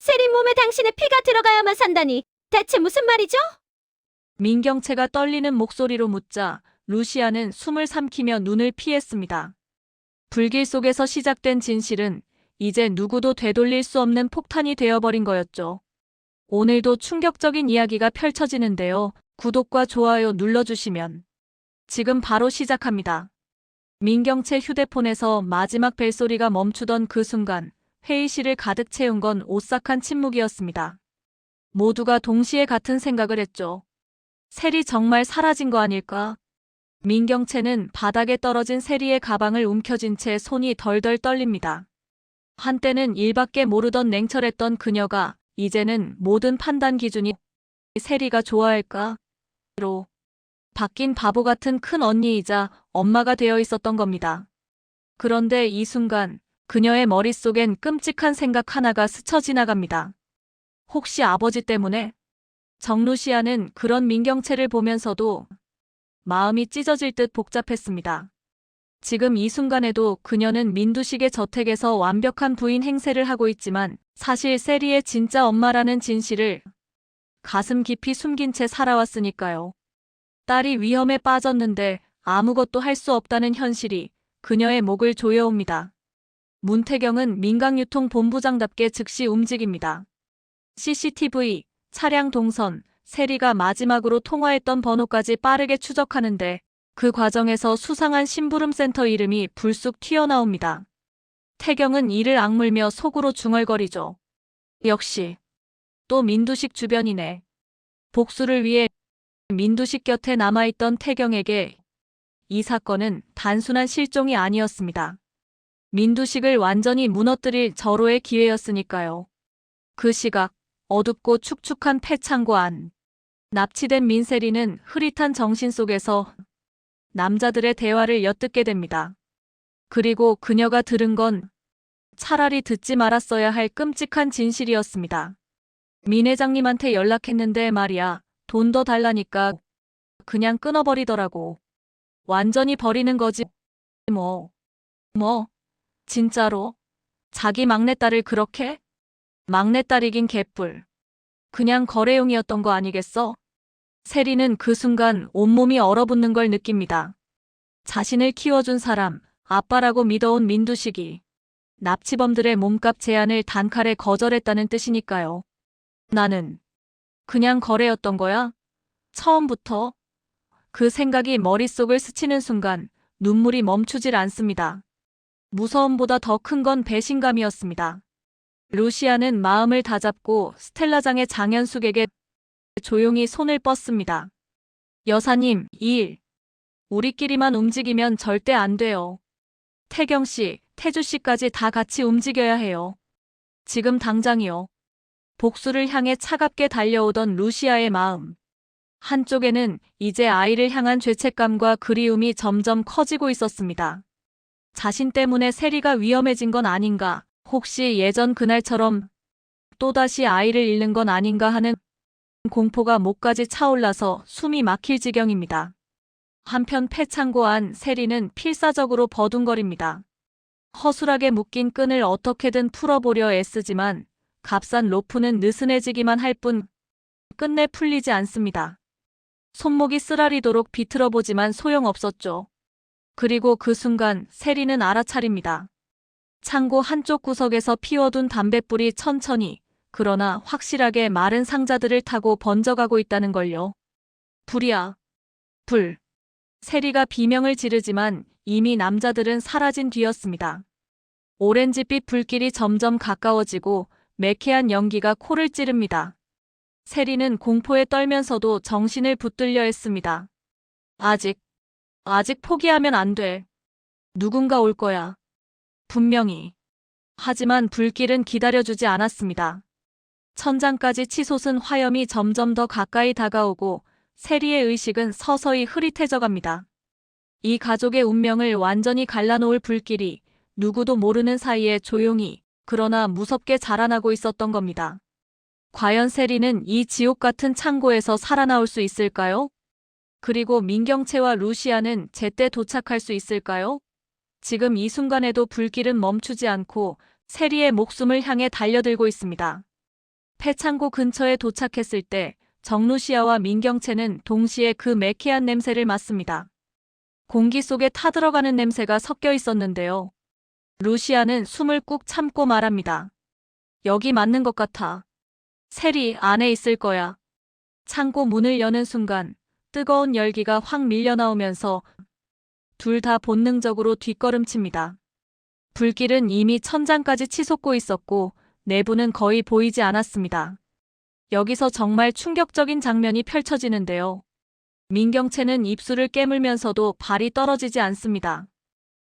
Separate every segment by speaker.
Speaker 1: 세리 몸에 당신의 피가 들어가야만 산다니 대체 무슨 말이죠?
Speaker 2: 민경채가 떨리는 목소리로 묻자 루시아는 숨을 삼키며 눈을 피했습니다. 불길 속에서 시작된 진실은 이제 누구도 되돌릴 수 없는 폭탄이 되어버린 거였죠. 오늘도 충격적인 이야기가 펼쳐지는데요. 구독과 좋아요 눌러주시면 지금 바로 시작합니다. 민경채 휴대폰에서 마지막 벨소리가 멈추던 그 순간 회의실을 가득 채운 건 오싹한 침묵이었습니다. 모두가 동시에 같은 생각을 했죠. 세리 정말 사라진 거 아닐까? 민경채는 바닥에 떨어진 세리의 가방을 움켜쥔 채 손이 덜덜 떨립니다. 한때는 일밖에 모르던 냉철했던 그녀가 이제는 모든 판단 기준이 세리가 좋아할까? 로 바뀐 바보 같은 큰 언니이자 엄마가 되어 있었던 겁니다. 그런데 이 순간 그녀의 머릿속엔 끔찍한 생각 하나가 스쳐 지나갑니다. 혹시 아버지 때문에? 정루시아는 그런 민경채를 보면서도 마음이 찢어질 듯 복잡했습니다. 지금 이 순간에도 그녀는 민두식의 저택에서 완벽한 부인 행세를 하고 있지만 사실 세리의 진짜 엄마라는 진실을 가슴 깊이 숨긴 채 살아왔으니까요. 딸이 위험에 빠졌는데 아무것도 할 수 없다는 현실이 그녀의 목을 조여옵니다. 문태경은 민강유통본부장답게 즉시 움직입니다. CCTV, 차량 동선, 세리가 마지막으로 통화했던 번호까지 빠르게 추적하는데 그 과정에서 수상한 심부름센터 이름이 불쑥 튀어나옵니다. 태경은 이를 악물며 속으로 중얼거리죠. 역시 또 민두식 주변이네. 복수를 위해 민두식 곁에 남아있던 태경에게 이 사건은 단순한 실종이 아니었습니다. 민두식을 완전히 무너뜨릴 절호의 기회였으니까요. 그 시각 어둡고 축축한 폐창고 안. 납치된 민세리는 흐릿한 정신 속에서 남자들의 대화를 엿듣게 됩니다. 그리고 그녀가 들은 건 차라리 듣지 말았어야 할 끔찍한 진실이었습니다. 민 회장님한테 연락했는데 말이야. 돈 더 달라니까 그냥 끊어버리더라고. 완전히 버리는 거지. 뭐. 진짜로? 자기 막내딸을 그렇게? 막내딸이긴 개뿔. 그냥 거래용이었던 거 아니겠어? 세리는 그 순간 온몸이 얼어붙는 걸 느낍니다. 자신을 키워준 사람, 아빠라고 믿어온 민두식이 납치범들의 몸값 제한을 단칼에 거절했다는 뜻이니까요. 나는 그냥 거래였던 거야? 처음부터? 그 생각이 머릿속을 스치는 순간 눈물이 멈추질 않습니다. 무서움보다 더 큰 건 배신감이었습니다. 루시아는 마음을 다잡고 스텔라장의 장현숙에게 조용히 손을 뻗습니다. 여사님, 이 일 우리끼리만 움직이면 절대 안 돼요. 태경씨, 태주씨까지 다 같이 움직여야 해요. 지금 당장이요. 복수를 향해 차갑게 달려오던 루시아의 마음. 한쪽에는 이제 아이를 향한 죄책감과 그리움이 점점 커지고 있었습니다. 자신 때문에 세리가 위험해진 건 아닌가, 혹시 예전 그날처럼 또다시 아이를 잃는 건 아닌가 하는 공포가 목까지 차올라서 숨이 막힐 지경입니다. 한편 폐창고 안 세리는 필사적으로 버둥거립니다. 허술하게 묶인 끈을 어떻게든 풀어보려 애쓰지만 값싼 로프는 느슨해지기만 할 뿐 끝내 풀리지 않습니다. 손목이 쓰라리도록 비틀어보지만 소용없었죠. 그리고 그 순간 세리는 알아차립니다. 창고 한쪽 구석에서 피워둔 담뱃불이 천천히 그러나 확실하게 마른 상자들을 타고 번져가고 있다는 걸요. 불이야. 불. 세리가 비명을 지르지만 이미 남자들은 사라진 뒤였습니다. 오렌지빛 불길이 점점 가까워지고 매캐한 연기가 코를 찌릅니다. 세리는 공포에 떨면서도 정신을 붙들려 했습니다. 아직 포기하면 안 돼. 누군가 올 거야. 분명히. 하지만 불길은 기다려주지 않았습니다. 천장까지 치솟은 화염이 점점 더 가까이 다가오고 세리의 의식은 서서히 흐릿해져 갑니다. 이 가족의 운명을 완전히 갈라놓을 불길이 누구도 모르는 사이에 조용히 그러나 무섭게 자라나고 있었던 겁니다. 과연 세리는 이 지옥 같은 창고에서 살아나올 수 있을까요? 그리고 민경채와 루시아는 제때 도착할 수 있을까요? 지금 이 순간에도 불길은 멈추지 않고 세리의 목숨을 향해 달려들고 있습니다. 폐창고 근처에 도착했을 때 정루시아와 민경채는 동시에 그 매캐한 냄새를 맡습니다. 공기 속에 타들어가는 냄새가 섞여 있었는데요. 루시아는 숨을 꾹 참고 말합니다. 여기 맞는 것 같아. 셀이 안에 있을 거야. 창고 문을 여는 순간 뜨거운 열기가 확 밀려나오면서 둘 다 본능적으로 뒷걸음칩니다. 불길은 이미 천장까지 치솟고 있었고 내부는 거의 보이지 않았습니다. 여기서 정말 충격적인 장면이 펼쳐지는데요. 민경채는 입술을 깨물면서도 발이 떨어지지 않습니다.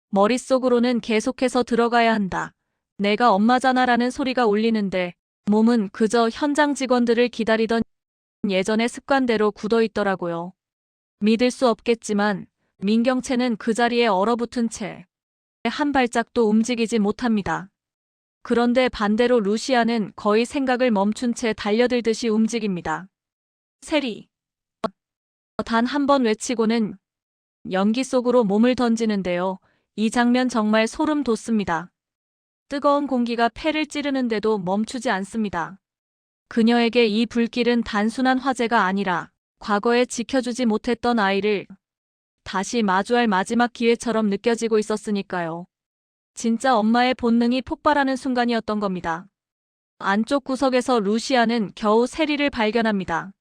Speaker 2: 머릿속으로는 계속해서 들어가야 한다. 내가 엄마잖아라는 소리가 울리는데 몸은 그저 현장 직원들을 기다리던 예전의 습관대로 굳어있더라고요. 믿을 수 없겠지만 민경채는 그 자리에 얼어붙은 채 한 발짝도 움직이지 못합니다. 그런데 반대로 루시아는 거의 생각을 멈춘 채 달려들듯이 움직입니다. 세리. 단 한 번 외치고는 연기 속으로 몸을 던지는데요. 이 장면 정말 소름 돋습니다. 뜨거운 공기가 폐를 찌르는데도 멈추지 않습니다. 그녀에게 이 불길은 단순한 화재가 아니라 과거에 지켜주지 못했던 아이를 다시 마주할 마지막 기회처럼 느껴지고 있었으니까요. 진짜 엄마의 본능이 폭발하는 순간이었던 겁니다. 안쪽 구석에서 루시아는 겨우 세리를 발견합니다.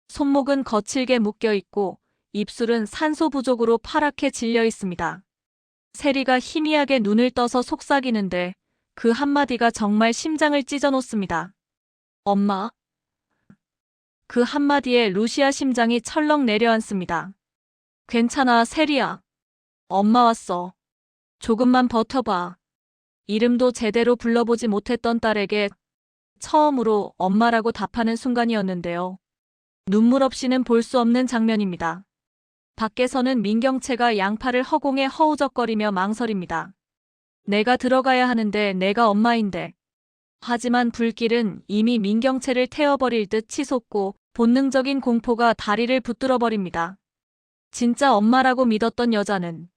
Speaker 2: 손목은 거칠게 묶여 있고 입술은 산소 부족으로 파랗게 질려 있습니다. 세리가 희미하게 눈을 떠서 속삭이는데 그 한마디가 정말 심장을 찢어놓습니다. 엄마. 그 한마디에 루시아 심장이 철렁 내려앉습니다. 괜찮아, 세리야. 엄마 왔어. 조금만 버텨봐. 이름도 제대로 불러보지 못했던 딸에게 처음으로 엄마라고 답하는 순간이었는데요. 눈물 없이는 볼 수 없는 장면입니다. 밖에서는 민경채가 양팔을 허공에 허우적거리며 망설입니다. 내가 들어가야 하는데 내가 엄마인데. 하지만 불길은 이미 민경채를 태워버릴 듯 치솟고 본능적인 공포가 다리를 붙들어 버립니다. 진짜 엄마라고 믿었던 여자는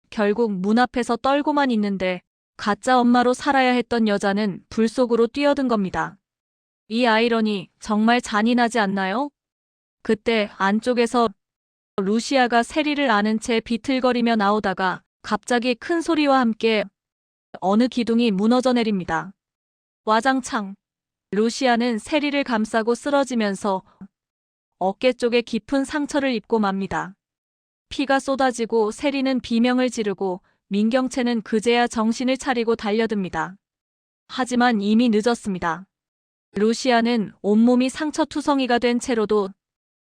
Speaker 2: 결국 문 앞에서 떨고만 있는데 가짜 엄마로 살아야 했던 여자는 불 속으로 뛰어든 겁니다. 이 아이러니 정말 잔인하지 않나요? 그때 안쪽에서 루시아가 세리를 안은 채 비틀거리며 나오다가 갑자기 큰 소리와 함께 어느 기둥이 무너져 내립니다. 와장창. 루시아는 세리를 감싸고 쓰러지면서 어깨 쪽에 깊은 상처를 입고 맙니다. 피가 쏟아지고 세리는 비명을 지르고 민경채는 그제야 정신을 차리고 달려듭니다. 하지만 이미 늦었습니다. 루시아는 온몸이 상처투성이가 된 채로도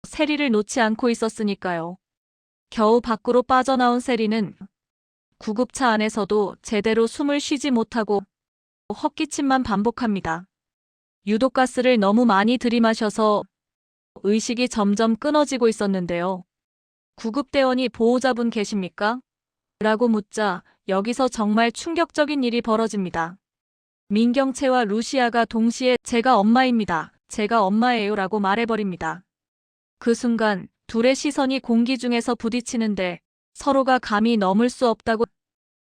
Speaker 2: 세리를 놓지 않고 있었으니까요. 겨우 밖으로 빠져나온 세리는 구급차 안에서도 제대로 숨을 쉬지 못하고 헛기침만 반복합니다. 유독가스를 너무 많이 들이마셔서 의식이 점점 끊어지고 있었는데요. 구급대원이 보호자분 계십니까? 라고 묻자 여기서 정말 충격적인 일이 벌어집니다. 민경채와 루시아가 동시에 제가 엄마입니다. 제가 엄마예요 라고 말해버립니다. 그 순간 둘의 시선이 공기 중에서 부딪히는데 서로가 감히 넘을 수 없다고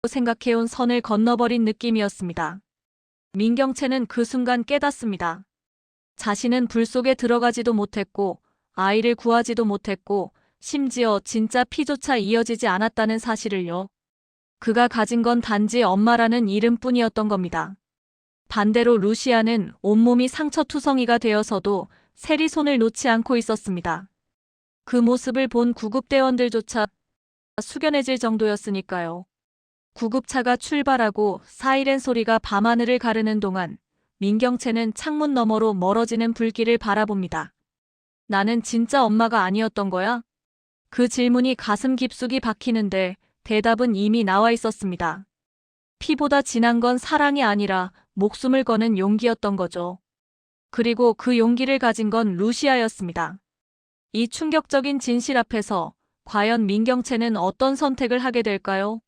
Speaker 2: 생각해온 선을 건너버린 느낌이었습니다. 민경채는 그 순간 깨닫습니다. 자신은 불 속에 들어가지도 못했고 아이를 구하지도 못했고 심지어 진짜 피조차 이어지지 않았다는 사실을요. 그가 가진 건 단지 엄마라는 이름뿐이었던 겁니다. 반대로 루시아는 온몸이 상처투성이가 되어서도 세리 손을 놓지 않고 있었습니다. 그 모습을 본 구급대원들조차 숙연해질 정도였으니까요. 구급차가 출발하고 사이렌 소리가 밤하늘을 가르는 동안 민경채는 창문 너머로 멀어지는 불길을 바라봅니다. 나는 진짜 엄마가 아니었던 거야? 그 질문이 가슴 깊숙이 박히는데 대답은 이미 나와 있었습니다. 피보다 진한 건 사랑이 아니라 목숨을 거는 용기였던 거죠. 그리고 그 용기를 가진 건 루시아였습니다. 이 충격적인 진실 앞에서 과연 민경채는 어떤 선택을 하게 될까요?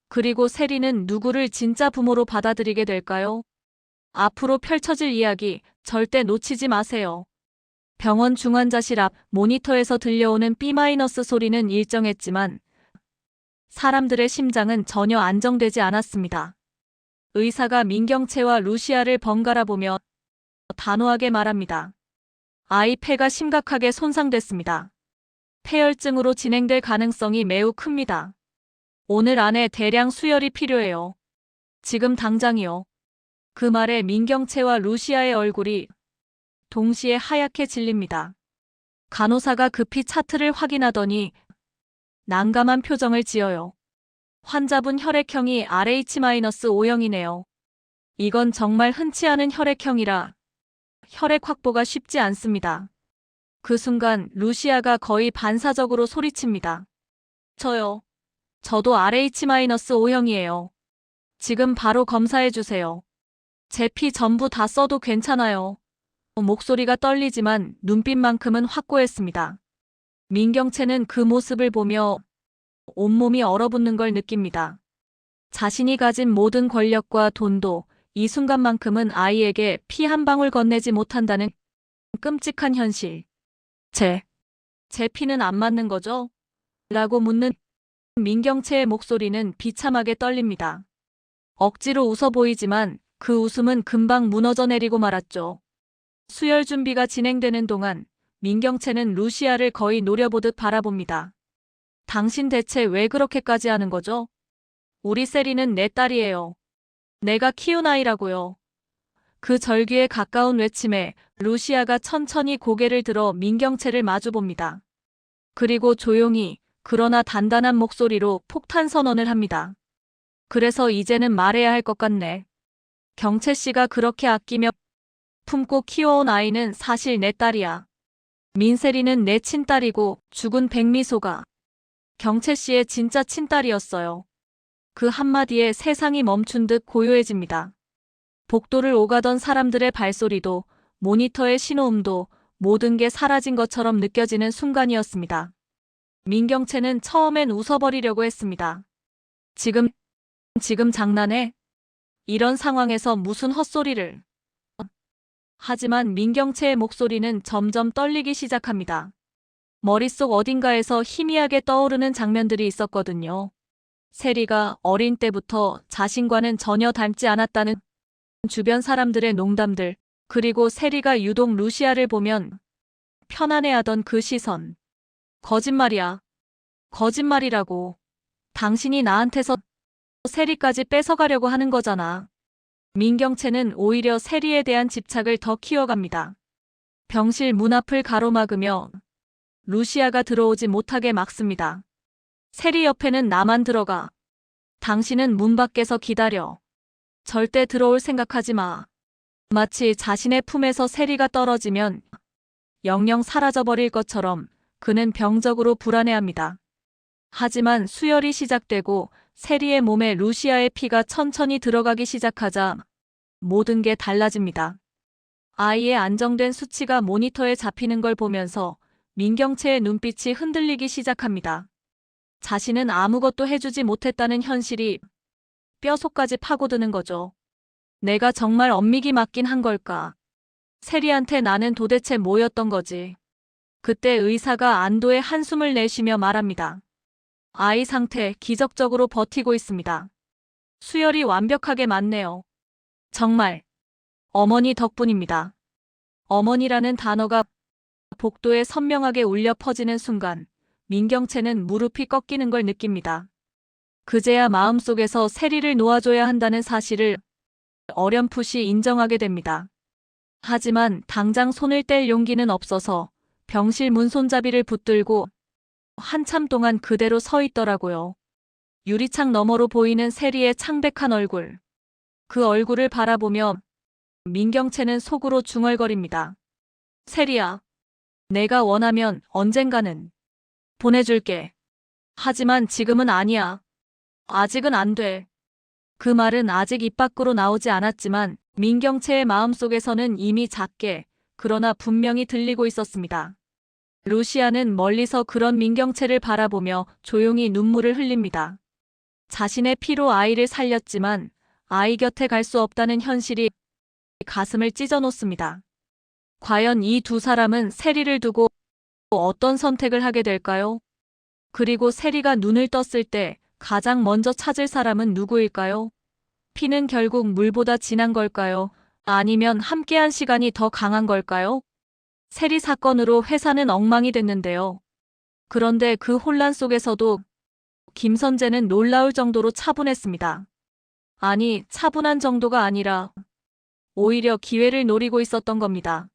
Speaker 2: 그리고 세리는 누구를 진짜 부모로 받아들이게 될까요? 앞으로 펼쳐질 이야기 절대 놓치지 마세요. 병원 중환자실 앞 모니터에서 들려오는 B- 소리는 일정했지만 사람들의 심장은 전혀 안정되지 않았습니다. 의사가 민경채와 루시아를 번갈아 보며 단호하게 말합니다. 아이 폐가 심각하게 손상됐습니다. 폐혈증으로 진행될 가능성이 매우 큽니다. 오늘 안에 대량 수혈이 필요해요. 지금 당장이요. 그 말에 민경채와 루시아의 얼굴이 동시에 하얗게 질립니다. 간호사가 급히 차트를 확인하더니 난감한 표정을 지어요. 환자분 혈액형이 RH-O형이네요. 이건 정말 흔치 않은 혈액형이라 혈액 확보가 쉽지 않습니다. 그 순간 루시아가 거의 반사적으로 소리칩니다. 저도 RH-O형이에요. 지금 바로 검사해 주세요. 제 피 전부 다 써도 괜찮아요. 목소리가 떨리지만 눈빛만큼은 확고했습니다. 민경채는 그 모습을 보며 온몸이 얼어붙는 걸 느낍니다. 자신이 가진 모든 권력과 돈도 이 순간만큼은 아이에게 피 한 방울 건네지 못한다는 끔찍한 현실. 제 피는 안 맞는 거죠? 라고 묻는 민경채의 목소리는 비참하게 떨립니다. 억지로 웃어 보이지만 그 웃음은 금방 무너져 내리고 말았죠. 수혈 준비가 진행되는 동안 민경채는 루시아를 거의 노려보듯 바라봅니다. 당신 대체 왜 그렇게까지 하는 거죠? 우리 세리는 내 딸이에요. 내가 키운 아이라고요. 그 절규에 가까운 외침에 루시아가 천천히 고개를 들어 민경채를 마주봅니다. 그리고 조용히 그러나 단단한 목소리로 폭탄 선언을 합니다. 그래서 이제는 말해야 할 것 같네. 경채 씨가 그렇게 아끼며 품고 키워온 아이는 사실 내 딸이야. 민세리는 내 친딸이고 죽은 백미소가 경채 씨의 진짜 친딸이었어요. 그 한마디에 세상이 멈춘 듯 고요해집니다. 복도를 오가던 사람들의 발소리도 모니터의 신호음도 모든 게 사라진 것처럼 느껴지는 순간이었습니다. 민경채는 처음엔 웃어버리려고 했습니다. 지금 장난해? 이런 상황에서 무슨 헛소리를. 하지만 민경채의 목소리는 점점 떨리기 시작합니다. 머릿속 어딘가에서 희미하게 떠오르는 장면들이 있었거든요. 세리가 어린 때부터 자신과는 전혀 닮지 않았다는 주변 사람들의 농담들, 그리고 세리가 유독 루시아를 보면 편안해하던 그 시선. 거짓말이야. 거짓말이라고. 당신이 나한테서 세리까지 뺏어가려고 하는 거잖아. 민경채는 오히려 세리에 대한 집착을 더 키워갑니다. 병실 문 앞을 가로막으며 루시아가 들어오지 못하게 막습니다. 세리 옆에는 나만 들어가. 당신은 문 밖에서 기다려. 절대 들어올 생각하지 마. 마치 자신의 품에서 세리가 떨어지면 영영 사라져버릴 것처럼 그는 병적으로 불안해합니다. 하지만 수혈이 시작되고 세리의 몸에 루시아의 피가 천천히 들어가기 시작하자 모든 게 달라집니다. 아이의 안정된 수치가 모니터에 잡히는 걸 보면서 민경채의 눈빛이 흔들리기 시작합니다. 자신은 아무것도 해주지 못했다는 현실이 뼈속까지 파고드는 거죠. 내가 정말 엄미기 맞긴 한 걸까? 세리한테 나는 도대체 뭐였던 거지? 그때 의사가 안도의 한숨을 내쉬며 말합니다. 아이 상태 기적적으로 버티고 있습니다. 수혈이 완벽하게 맞네요. 정말 어머니 덕분입니다. 어머니라는 단어가 복도에 선명하게 울려 퍼지는 순간 민경채는 무릎이 꺾이는 걸 느낍니다. 그제야 마음속에서 세리를 놓아줘야 한다는 사실을 어렴풋이 인정하게 됩니다. 하지만 당장 손을 뗄 용기는 없어서 병실 문 손잡이를 붙들고 한참 동안 그대로 서 있더라고요. 유리창 너머로 보이는 세리의 창백한 얼굴. 그 얼굴을 바라보며 민경채는 속으로 중얼거립니다. 세리야, 내가 원하면 언젠가는 보내줄게. 하지만 지금은 아니야. 아직은 안 돼. 그 말은 아직 입 밖으로 나오지 않았지만 민경채의 마음속에서는 이미 작게, 그러나 분명히 들리고 있었습니다. 루시아는 멀리서 그런 민경채를 바라보며 조용히 눈물을 흘립니다. 자신의 피로 아이를 살렸지만 아이 곁에 갈 수 없다는 현실이 가슴을 찢어놓습니다. 과연 이 두 사람은 세리를 두고 어떤 선택을 하게 될까요? 그리고 세리가 눈을 떴을 때 가장 먼저 찾을 사람은 누구일까요? 피는 결국 물보다 진한 걸까요? 아니면 함께한 시간이 더 강한 걸까요? 세리 사건으로 회사는 엉망이 됐는데요. 그런데 그 혼란 속에서도 김선재는 놀라울 정도로 차분했습니다. 아니, 차분한 정도가 아니라 오히려 기회를 노리고 있었던 겁니다.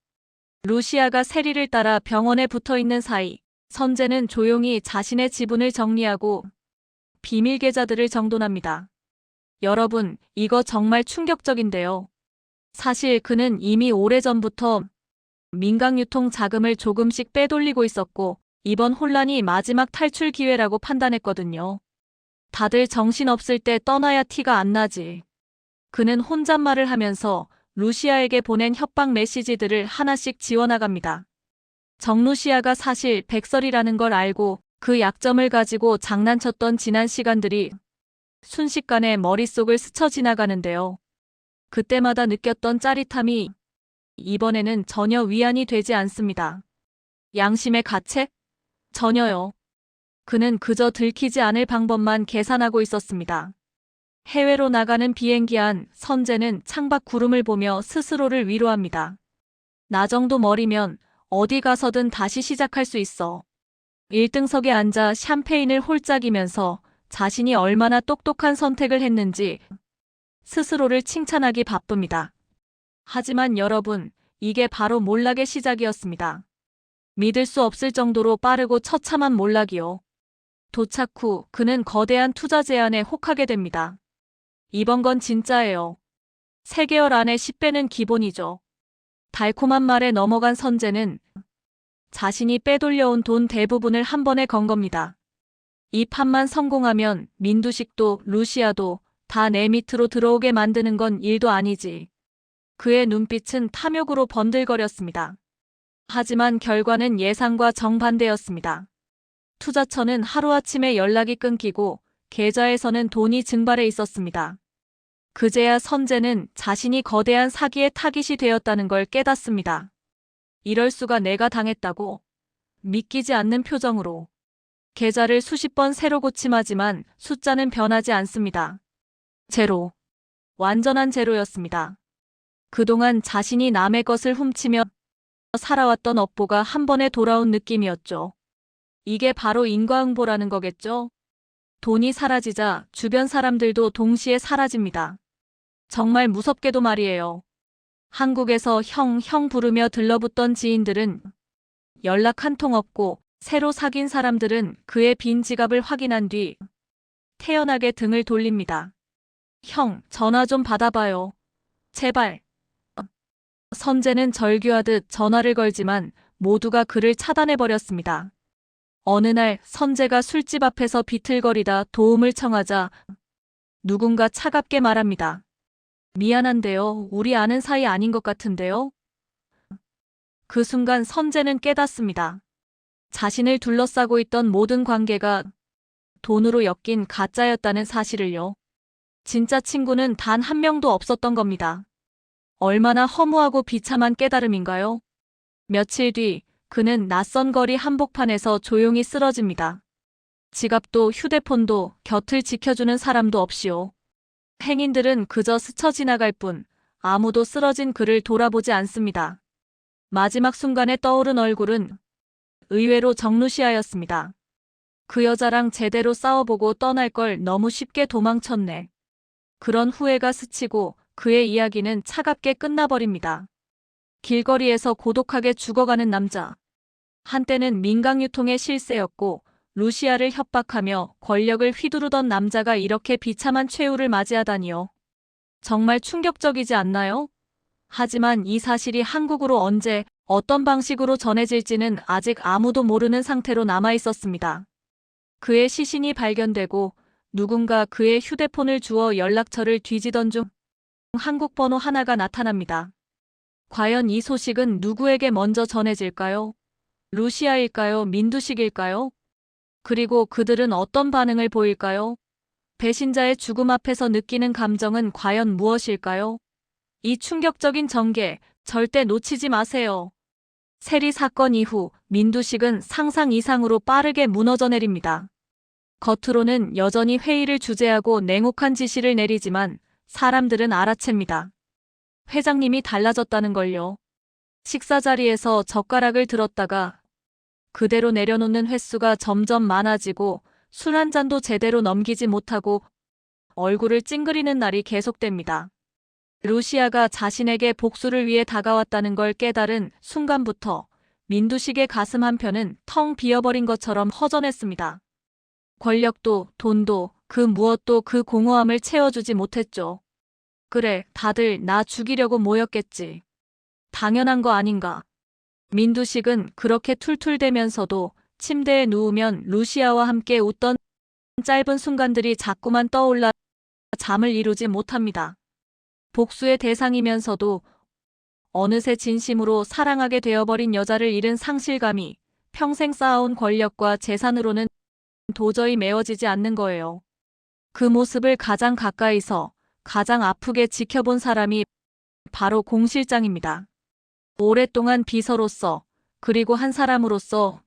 Speaker 2: 루시아가 세리를 따라 병원에 붙어 있는 사이, 선재는 조용히 자신의 지분을 정리하고 비밀 계좌들을 정돈합니다. 여러분, 이거 정말 충격적인데요. 사실 그는 이미 오래전부터 민간유통 자금을 조금씩 빼돌리고 있었고, 이번 혼란이 마지막 탈출 기회라고 판단했거든요. 다들 정신없을 때 떠나야 티가 안 나지. 그는 혼잣말을 하면서 루시아에게 보낸 협박 메시지들을 하나씩 지워나갑니다. 정루시아가 사실 백설이라는 걸 알고 그 약점을 가지고 장난쳤던 지난 시간들이 순식간에 머릿속을 스쳐 지나가는데요. 그때마다 느꼈던 짜릿함이 이번에는 전혀 위안이 되지 않습니다. 양심의 가책? 전혀요. 그는 그저 들키지 않을 방법만 계산하고 있었습니다. 해외로 나가는 비행기 안 선재는 창밖 구름을 보며 스스로를 위로합니다. 나 정도 머리면 어디 가서든 다시 시작할 수 있어. 1등석에 앉아 샴페인을 홀짝이면서 자신이 얼마나 똑똑한 선택을 했는지 스스로를 칭찬하기 바쁩니다. 하지만 여러분, 이게 바로 몰락의 시작이었습니다. 믿을 수 없을 정도로 빠르고 처참한 몰락이요. 도착 후 그는 거대한 투자 제안에 혹하게 됩니다. 이번 건 진짜예요. 3개월 안에 10배는 기본이죠. 달콤한 말에 넘어간 선재는 자신이 빼돌려온 돈 대부분을 한 번에 건 겁니다. 이 판만 성공하면 민두식도 루시아도 다 내 밑으로 들어오게 만드는 건 일도 아니지. 그의 눈빛은 탐욕으로 번들거렸습니다. 하지만 결과는 예상과 정반대였습니다. 투자처는 하루아침에 연락이 끊기고 계좌에서는 돈이 증발해 있었습니다. 그제야 선재는 자신이 거대한 사기의 타깃이 되었다는 걸 깨닫습니다. 이럴 수가 내가 당했다고? 믿기지 않는 표정으로. 계좌를 수십 번 새로 고침하지만 숫자는 변하지 않습니다. 제로. 완전한 제로였습니다. 그동안 자신이 남의 것을 훔치며 살아왔던 업보가 한 번에 돌아온 느낌이었죠. 이게 바로 인과응보라는 거겠죠? 돈이 사라지자 주변 사람들도 동시에 사라집니다. 정말 무섭게도 말이에요. 한국에서 형 부르며 들러붙던 지인들은 연락 한 통 없고 새로 사귄 사람들은 그의 빈 지갑을 확인한 뒤 태연하게 등을 돌립니다. 형, 전화 좀 받아봐요. 제발. 선재는 절규하듯 전화를 걸지만 모두가 그를 차단해버렸습니다. 어느 날 선재가 술집 앞에서 비틀거리다 도움을 청하자 누군가 차갑게 말합니다. 미안한데요. 우리 아는 사이 아닌 것 같은데요. 그 순간 선재는 깨닫습니다. 자신을 둘러싸고 있던 모든 관계가 돈으로 엮인 가짜였다는 사실을요. 진짜 친구는 단 한 명도 없었던 겁니다. 얼마나 허무하고 비참한 깨달음인가요? 며칠 뒤 그는 낯선 거리 한복판에서 조용히 쓰러집니다. 지갑도 휴대폰도 곁을 지켜주는 사람도 없이요. 행인들은 그저 스쳐 지나갈 뿐 아무도 쓰러진 그를 돌아보지 않습니다. 마지막 순간에 떠오른 얼굴은 의외로 정루시아였습니다. 그 여자랑 제대로 싸워보고 떠날 걸 너무 쉽게 도망쳤네. 그런 후회가 스치고 그의 이야기는 차갑게 끝나버립니다. 길거리에서 고독하게 죽어가는 남자. 한때는 민강유통의 실세였고 루시아를 협박하며 권력을 휘두르던 남자가 이렇게 비참한 최후를 맞이하다니요. 정말 충격적이지 않나요? 하지만 이 사실이 한국으로 언제 어떤 방식으로 전해질지는 아직 아무도 모르는 상태로 남아있었습니다. 그의 시신이 발견되고 누군가 그의 휴대폰을 주워 연락처를 뒤지던 중 한국 번호 하나가 나타납니다. 과연 이 소식은 누구에게 먼저 전해질까요? 루시아일까요? 민두식일까요? 그리고 그들은 어떤 반응을 보일까요? 배신자의 죽음 앞에서 느끼는 감정은 과연 무엇일까요? 이 충격적인 전개 절대 놓치지 마세요. 세리 사건 이후 민두식은 상상 이상으로 빠르게 무너져 내립니다. 겉으로는 여전히 회의를 주재하고 냉혹한 지시를 내리지만 사람들은 알아챕니다. 회장님이 달라졌다는 걸요. 식사 자리에서 젓가락을 들었다가 그대로 내려놓는 횟수가 점점 많아지고 술 한 잔도 제대로 넘기지 못하고 얼굴을 찡그리는 날이 계속됩니다. 루시아가 자신에게 복수를 위해 다가왔다는 걸 깨달은 순간부터 민두식의 가슴 한편은 텅 비어버린 것처럼 허전했습니다. 권력도 돈도 그 무엇도 그 공허함을 채워주지 못했죠. 그래, 다들 나 죽이려고 모였겠지. 당연한 거 아닌가. 민두식은 그렇게 툴툴대면서도 침대에 누우면 루시아와 함께 웃던 짧은 순간들이 자꾸만 떠올라 잠을 이루지 못합니다. 복수의 대상이면서도 어느새 진심으로 사랑하게 되어버린 여자를 잃은 상실감이 평생 쌓아온 권력과 재산으로는 도저히 메워지지 않는 거예요. 그 모습을 가장 가까이서 가장 아프게 지켜본 사람이 바로 공 실장입니다. 오랫동안 비서로서 그리고 한 사람으로서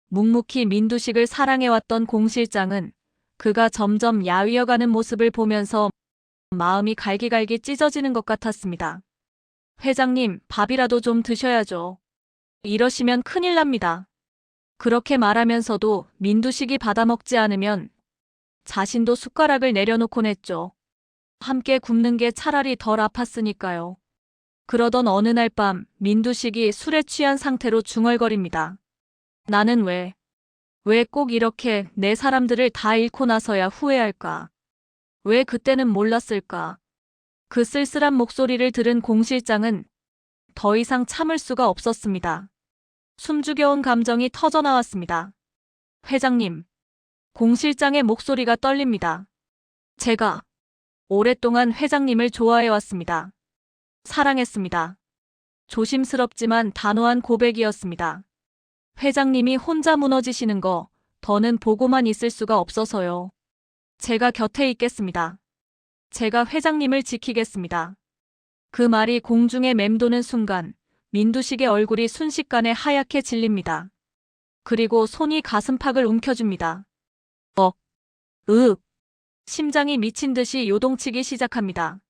Speaker 2: 묵묵히 민두식을 사랑해왔던 공 실장은 그가 점점 야위어가는 모습을 보면서 마음이 갈기갈기 찢어지는 것 같았습니다. 회장님, 밥이라도 좀 드셔야죠. 이러시면 큰일 납니다. 그렇게 말하면서도 민두식이 받아먹지 않으면 자신도 숟가락을 내려놓곤 했죠. 함께 굶는 게 차라리 덜 아팠으니까요. 그러던 어느 날 밤 민두식이 술에 취한 상태로 중얼거립니다. 나는 왜 꼭 이렇게 내 사람들을 다 잃고 나서야 후회할까? 왜 그때는 몰랐을까? 그 쓸쓸한 목소리를 들은 공 실장은 더 이상 참을 수가 없었습니다. 숨죽여온 감정이 터져나왔습니다. 회장님, 공 실장의 목소리가 떨립니다. 제가 오랫동안 회장님을 좋아해왔습니다. 사랑했습니다. 조심스럽지만 단호한 고백이었습니다. 회장님이 혼자 무너지시는 거 더는 보고만 있을 수가 없어서요. 제가 곁에 있겠습니다. 제가 회장님을 지키겠습니다. 그 말이 공중에 맴도는 순간 민두식의 얼굴이 순식간에 하얗게 질립니다. 그리고 손이 가슴팍을 움켜줍니다. 심장이 미친 듯이 요동치기 시작합니다.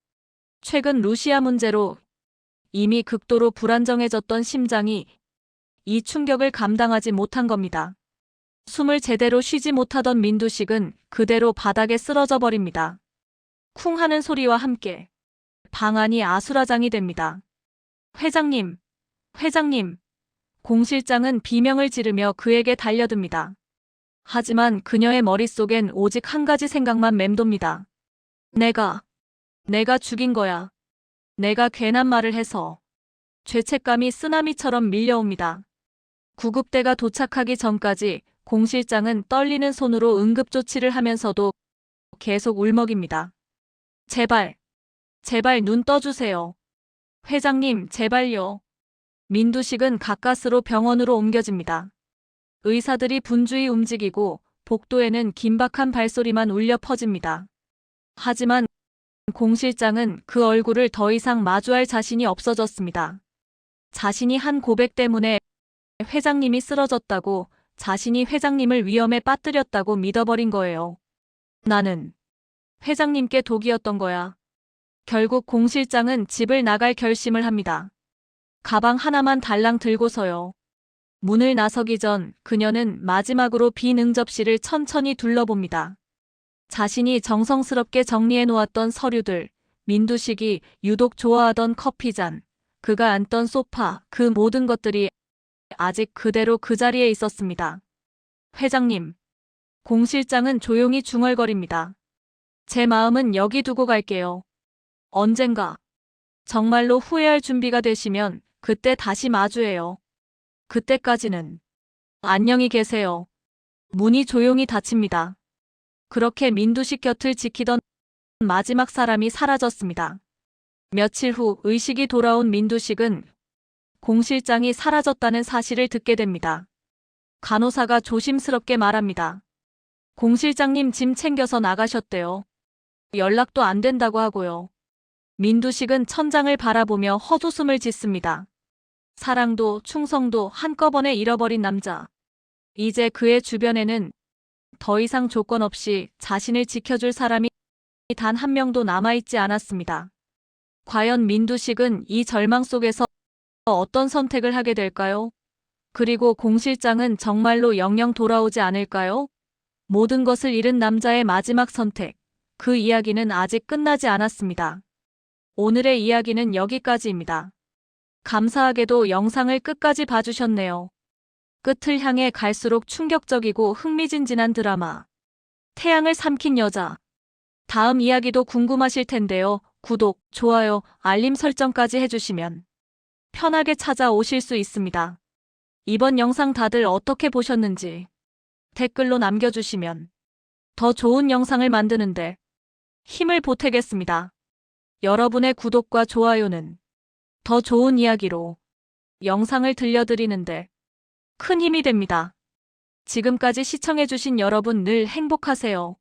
Speaker 2: 최근 루시아 문제로 이미 극도로 불안정해졌던 심장이 이 충격을 감당하지 못한 겁니다. 숨을 제대로 쉬지 못하던 민두식은 그대로 바닥에 쓰러져 버립니다. 쿵 하는 소리와 함께 방 안이 아수라장이 됩니다. 회장님, 회장님. 공 실장은 비명을 지르며 그에게 달려듭니다. 하지만 그녀의 머릿속엔 오직 한 가지 생각만 맴돕니다. 내가 죽인 거야. 내가 괜한 말을 해서. 죄책감이 쓰나미처럼 밀려옵니다. 구급대가 도착하기 전까지 공 실장은 떨리는 손으로 응급조치를 하면서도 계속 울먹입니다. 제발 눈 떠주세요. 회장님, 제발요. 민두식은 가까스로 병원으로 옮겨집니다. 의사들이 분주히 움직이고 복도에는 긴박한 발소리만 울려 퍼집니다. 하지만 공 실장은 그 얼굴을 더 이상 마주할 자신이 없어졌습니다. 자신이 한 고백 때문에 회장님이 쓰러졌다고, 자신이 회장님을 위험에 빠뜨렸다고 믿어버린 거예요. 나는 회장님께 독이었던 거야. 결국 공 실장은 집을 나갈 결심을 합니다. 가방 하나만 달랑 들고서요. 문을 나서기 전 그녀는 마지막으로 빈 응접실을 천천히 둘러봅니다. 자신이 정성스럽게 정리해 놓았던 서류들, 민두식이 유독 좋아하던 커피잔, 그가 앉던 소파, 그 모든 것들이 아직 그대로 그 자리에 있었습니다. 회장님. 공 실장은 조용히 중얼거립니다. 제 마음은 여기 두고 갈게요. 언젠가 정말로 후회할 준비가 되시면 그때 다시 마주해요. 그때까지는 안녕히 계세요. 문이 조용히 닫힙니다. 그렇게 민두식 곁을 지키던 마지막 사람이 사라졌습니다. 며칠 후 의식이 돌아온 민두식은 공 실장이 사라졌다는 사실을 듣게 됩니다. 간호사가 조심스럽게 말합니다. 공 실장님 짐 챙겨서 나가셨대요. 연락도 안 된다고 하고요. 민두식은 천장을 바라보며 헛웃음을 짓습니다. 사랑도 충성도 한꺼번에 잃어버린 남자. 이제 그의 주변에는 더 이상 조건 없이 자신을 지켜줄 사람이 단 한 명도 남아있지 않았습니다. 과연 민두식은 이 절망 속에서 어떤 선택을 하게 될까요? 그리고 공 실장은 정말로 영영 돌아오지 않을까요? 모든 것을 잃은 남자의 마지막 선택. 그 이야기는 아직 끝나지 않았습니다. 오늘의 이야기는 여기까지입니다. 감사하게도 영상을 끝까지 봐주셨네요. 끝을 향해 갈수록 충격적이고 흥미진진한 드라마. 태양을 삼킨 여자. 다음 이야기도 궁금하실 텐데요. 구독, 좋아요, 알림 설정까지 해주시면 편하게 찾아오실 수 있습니다. 이번 영상 다들 어떻게 보셨는지 댓글로 남겨주시면 더 좋은 영상을 만드는데 힘을 보태겠습니다. 여러분의 구독과 좋아요는 더 좋은 이야기로 영상을 들려드리는데 큰 힘이 됩니다. 지금까지 시청해주신 여러분 늘 행복하세요.